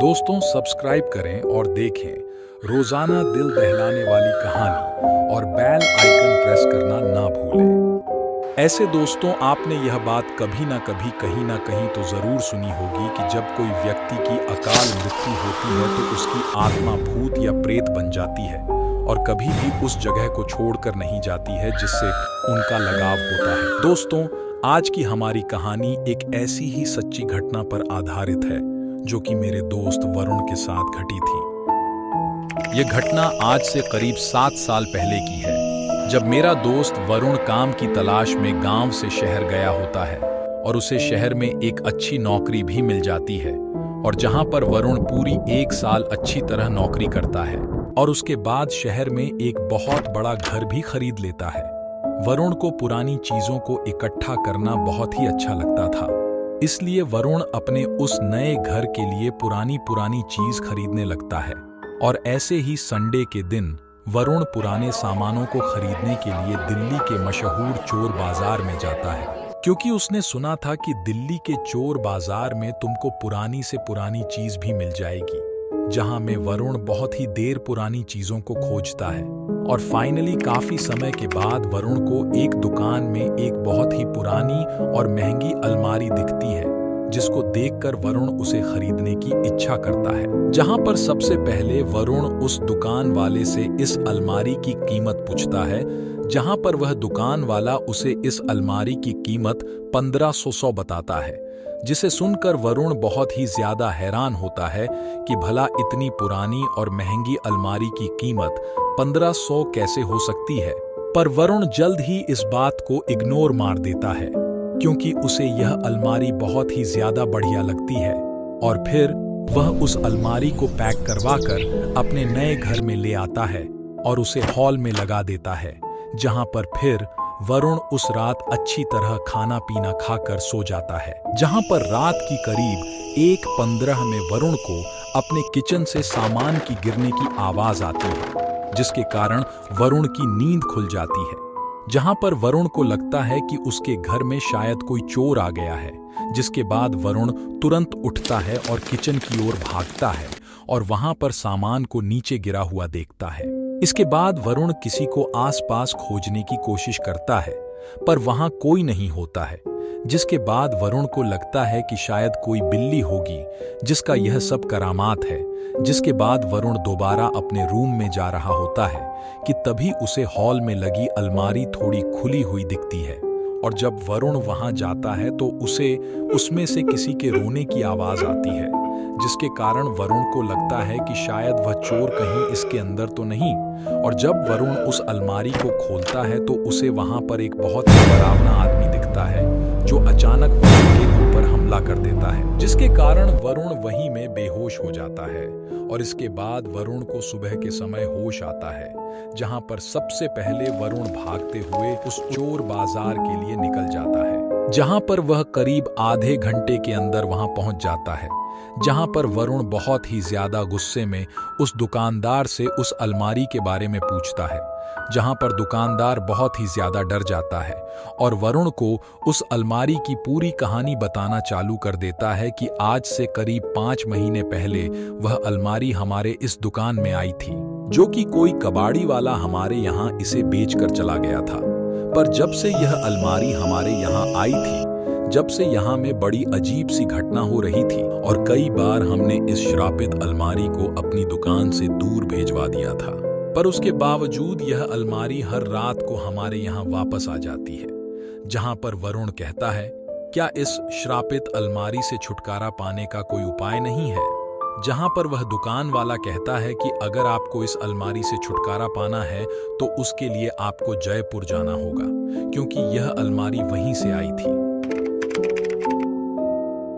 दोस्तों सब्सक्राइब करें और देखें रोजाना दिल दहलाने वाली कहानी और बेल आइकन प्रेस करना ना भूलें। ऐसे दोस्तों आपने यह बात कभी ना कभी कहीं ना कहीं तो जरूर सुनी होगी कि जब कोई व्यक्ति की अकाल मृत्यु होती है तो उसकी आत्मा भूत या प्रेत बन जाती है और कभी भी उस जगह को छोड़कर नहीं जाती है जिससे उनका लगाव होता है। दोस्तों आज की हमारी कहानी एक ऐसी ही सच्ची घटना पर आधारित है जो कि मेरे दोस्त वरुण के साथ घटी थी। यह घटना आज से करीब 7 साल पहले की है, जब मेरा दोस्त वरुण काम की तलाश में गांव से शहर गया होता है और उसे शहर में एक अच्छी नौकरी भी मिल जाती है और जहां पर वरुण पूरी 1 साल अच्छी तरह नौकरी करता है और उसके बाद शहर में एक बहुत बड़ा घर भी खरीद लेता है। वरुण को पुरानी चीजों को इकट्ठा करना बहुत ही अच्छा लगता था, इसलिए वरुण अपने उस नए घर के लिए पुरानी चीज खरीदने लगता है। और ऐसे ही संडे के दिन वरुण पुराने सामानों को खरीदने के लिए दिल्ली के मशहूर चोर बाजार में जाता है, क्योंकि उसने सुना था कि दिल्ली के चोर बाजार में तुमको पुरानी से पुरानी चीज भी मिल जाएगी। जहां में वरुण बहुत ही देर पुरानी चीजों को खोजता है और फाइनली काफी समय के बाद वरुण को एक दुकान में एक बहुत ही पुरानी और महंगी अलमारी दिखती है, जिसको देखकर वरुण उसे खरीदने की इच्छा करता है। जहां पर सबसे पहले वरुण उस दुकान वाले से इस अलमारी की कीमत पूछता है, जहां पर वह दुकान वाला उसे इस अलमारी की कीमत 1500 बताता है, जिसे सुनकर वरुण बहुत ही ज्यादा हैरान होता है कि भला इतनी पुरानी और महंगी अलमारी की कीमत 1500 कैसे हो सकती है। पर वरुण जल्द ही इस बात को इग्नोर मार देता है, क्योंकि उसे यह अलमारी बहुत ही ज्यादा बढ़िया लगती है। और फिर वह उस अलमारी को पैक करवाकर अपने नए घर में ले आता है और उसे हॉल में लगा देता है, जहां पर फिर वरुण उस रात अच्छी तरह खाना पीना खाकर सो जाता है। जहां पर रात की करीब 1:15 में वरुण को अपने किचन से सामान की गिरने की आवाज आती है, जिसके कारण वरुण की नींद खुल जाती है। जहां पर वरुण को लगता है कि उसके घर में शायद कोई चोर आ गया है, जिसके बाद वरुण तुरंत उठता है और किचन की ओर भागता है और वहां पर सामान को नीचे गिरा हुआ देखता है। इसके बाद वरुण किसी को आसपास खोजने की कोशिश करता है, पर वहां कोई नहीं होता है, जिसके बाद वरुण को लगता है कि शायद कोई बिल्ली होगी जिसका यह सब करामात है। जिसके बाद वरुण दोबारा अपने रूम में जा रहा होता है कि तभी उसे हॉल में लगी अलमारी थोड़ी खुली हुई दिखती है और जब वरुण वहां जाता है तो उसे उसमें से किसी के रोने की आवाज आती है, जिसके कारण वरुण को लगता है कि शायद वह चोर कहीं इसके अंदर तो नहीं। और जब वरुण उस अलमारी को खोलता है तो उसे वहां पर एक बहुत ही डरावना आदमी दिखता है, जो अचानक वरुण के ऊपर हमला कर देता है, जिसके कारण वरुण वहीं में बेहोश हो जाता है। और इसके बाद वरुण को सुबह के समय होश आता है, जहां पर सबसे पहले वरुण भागते हुए उस चोर बाजार के लिए निकल जाता है, जहां पर वह करीब आधे घंटे के अंदर वहां पहुंच जाता है। जहां पर वरुण बहुत ही ज्यादा गुस्से में उस दुकानदार से उस अलमारी के बारे में पूछता है, जहां पर दुकानदार बहुत ही ज्यादा डर जाता है और वरुण को उस अलमारी की पूरी कहानी बताना चालू कर देता है कि आज से करीब 5 महीने पहले वह अलमारी हमारे इस दुकान में आई थी, जो कि कोई कबाड़ी वाला हमारे यहाँ इसे बेचकर चला गया था। पर जब से यह अलमारी हमारे यहाँ आई थी, जब से यहाँ में बड़ी अजीब सी घटना हो रही थी और कई बार हमने इस श्रापित अलमारी को अपनी दुकान से दूर भेजवा दिया था, पर उसके बावजूद यह अलमारी हर रात को हमारे यहाँ वापस आ जाती है। जहाँ पर वरुण कहता है, क्या इस श्रापित अलमारी से छुटकारा पाने का कोई उपाय नहीं है? जहाँ पर वह दुकान वाला कहता है कि अगर आपको इस अलमारी से छुटकारा पाना है तो उसके लिए आपको जयपुर जाना होगा, क्योंकि यह अलमारी वहीं से आई थी।